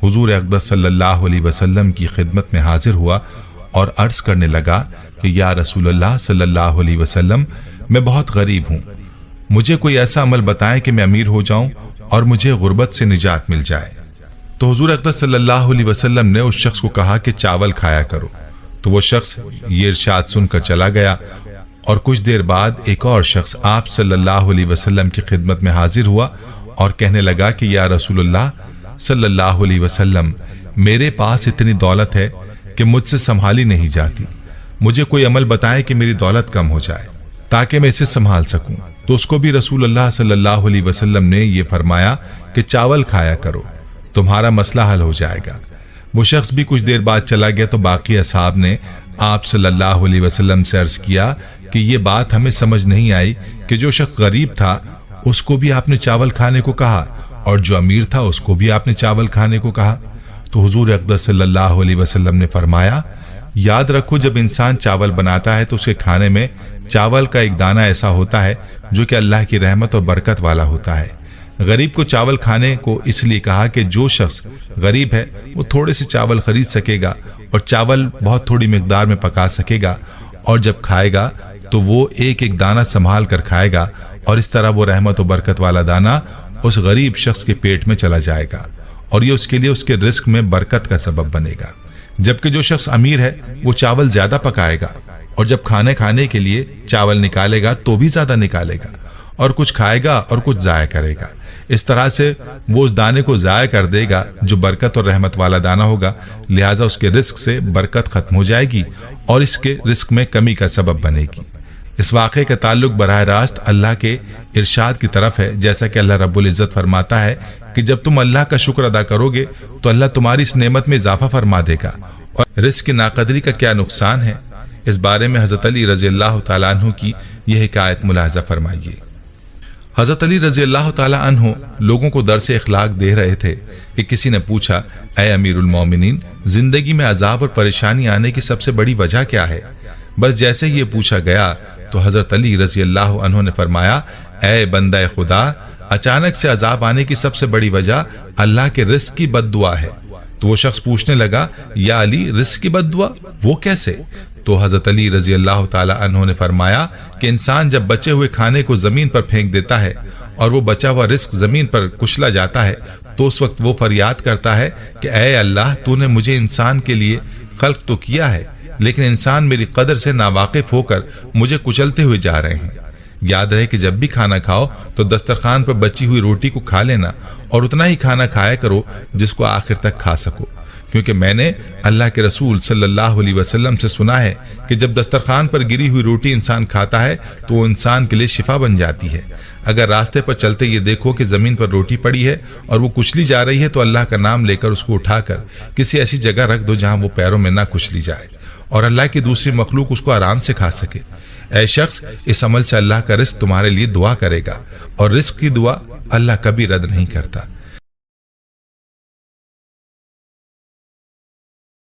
हुजूर अक़दस सल्लल्लाहु अलैहि वसल्लम की खिदमत में हाजिर हुआ और अर्ज करने लगा कि या रसूलल्लाह सल्लल्लाहु अलैहि वसल्लम, मैं बहुत गरीब हूँ, मुझे कोई ऐसा अमल बताएं कि मैं अमीर हो जाऊं और मुझे गुर्बत से निजात मिल जाए। तो हुजूर अक़दस सल्लल्लाहु अलैहि वसल्लम ने उस शख्स को कहा कि चावल खाया करो। तो वो शख्स ये इरशाद सुनकर चला गया और कुछ देर बाद एक और शख्स आप सल्लल्लाहु अलैहि वसल्लम की खिदमत में हाजिर हुआ और कहने लगा कि या रसूलल्लाह सल्लल्लाहु अलैहि वसल्लम, मेरे पास इतनी दौलत है कि मुझसे संभाली नहीं जाती, मुझे कोई अमल बताएं कि मेरी दौलत कम हो जाए ताकि मैं इसे संभाल सकूं। तो उसको भी रसूलुल्लाह सल्लल्लाहु अलैहि वसल्लम ने ये फरमाया कि चावल खाया करो, तुम्हारा मसला हल हो जाएगा। वो शख्स भी कुछ देर बाद चला गया तो बाकी असहाब ने आप सल्लल्लाहु अलैहि वसल्लम से अर्ज किया कि ये बात हमें समझ नहीं आई कि जो शख्स गरीब था उसको भी आपने चावल खाने को कहा और जो अमीर था उसको भी आपने चावल खाने को कहा। तो हुजूर अक़दस सल्लल्लाहु अलैहि वसल्लम ने फरमाया, याद रखो जब इंसान चावल बनाता है तो उसके खाने में चावल का एक दाना ऐसा होता है जो कि अल्लाह की रहमत और बरकत वाला होता है। गरीब को चावल खाने को इसलिए कहा कि जो शख्स गरीब है वो थोड़े से चावल खरीद सकेगा और चावल बहुत थोड़ी मिकदार में पका सकेगा और जब खाएगा तो वो एक एक दाना संभाल कर खाएगा और इस तरह वो रहमत और बरकत वाला दाना उस गरीब शख्स के पेट में चला जाएगा और ये उसके लिए उसके रिस्क में बरकत का सबब बनेगा। जबकि जो शख्स अमीर है वो चावल ज्यादा पकाएगा और जब खाने के लिए चावल निकालेगा तो भी ज्यादा निकालेगा और कुछ खाएगा और कुछ जाया करेगा। इस तरह से वो उस दाने को जाया कर देगा जो बरकत और रहमत वाला दाना होगा, लिहाजा उसके रिस्क से बरकत खत्म हो जाएगी और इसके रिस्क में कमी का सबब बनेगी। इस वाक़े का ताल्लुक बराह रास्त अल्लाह के इरशाद की तरफ है, जैसा कि अल्लाह रब्बुल इज़्ज़त फरमाता है कि जब तुम अल्लाह का शुक्र अदा करोगे तो अल्लाह तुम्हारी इस नेमत में इजाफा फरमा देगा। और रिस्क की नाकदरी का क्या नुकसान है, इस बारे में हज़रत अली रज़ी अल्लाह तआला अन्हु की यह हिकायत मुलाहज़ा फरमाइए। हज़रत अली रज़ी अल्लाह तआला अन्हु लोगों को दर्स इखलाक दे रहे थे कि किसी ने पूछा, ऐ अमीरुल मोमिनीन, जिंदगी में अजाब और परेशानी आने की सबसे बड़ी वजह क्या है? बस जैसे ही ये पूछा गया तो हज़रत अली रज़ी अल्लाह अन्हु ने फरमाया, ऐ बंदा खुदा, अचानक से अजाब आने की सबसे बड़ी वजह अल्लाह के रिस्क की बद्दुआ है। तो वो शख्स पूछने लगा, या अली, रिस्क की बद्दुआ वो कैसे? तो हज़रत अली रज़ी अल्लाह ताला अन्हु ने फरमाया कि इंसान जब बचे हुए खाने को जमीन पर फेंक देता है और वो बचा हुआ रिस्क जमीन पर कुचला जाता है तो उस वक्त वो फरियाद करता है कि ऐ अल्लाह, तूने मुझे इंसान के लिए खल्क तो किया है, लेकिन इंसान मेरी कदर से नावाकिफ होकर मुझे कुचलते हुए जा रहे हैं। याद रहे कि जब भी खाना खाओ तो दस्तरखान पर बची हुई रोटी को खा लेना और उतना ही खाना खाया करो जिसको आखिर तक खा सको, क्योंकि मैंने अल्लाह के रसूल सल्लल्लाहु अलैहि वसल्लम से सुना है कि जब दस्तरखान पर गिरी हुई रोटी इंसान खाता है तो वो इंसान के लिए शिफा बन जाती है। अगर रास्ते पर चलते ये देखो कि जमीन पर रोटी पड़ी है और वो कुचली जा रही है तो अल्लाह का नाम लेकर उसको उठाकर किसी ऐसी जगह रख दो जहां वो पैरों में ना कुचली जाए और अल्लाह की दूसरी मखलूक उसको आराम से खा सके। ऐ शख्स, इस अमल से अल्लाह का रिस्क तुम्हारे लिए दुआ करेगा और रिस्क की दुआ अल्लाह कभी रद्द नहीं करता।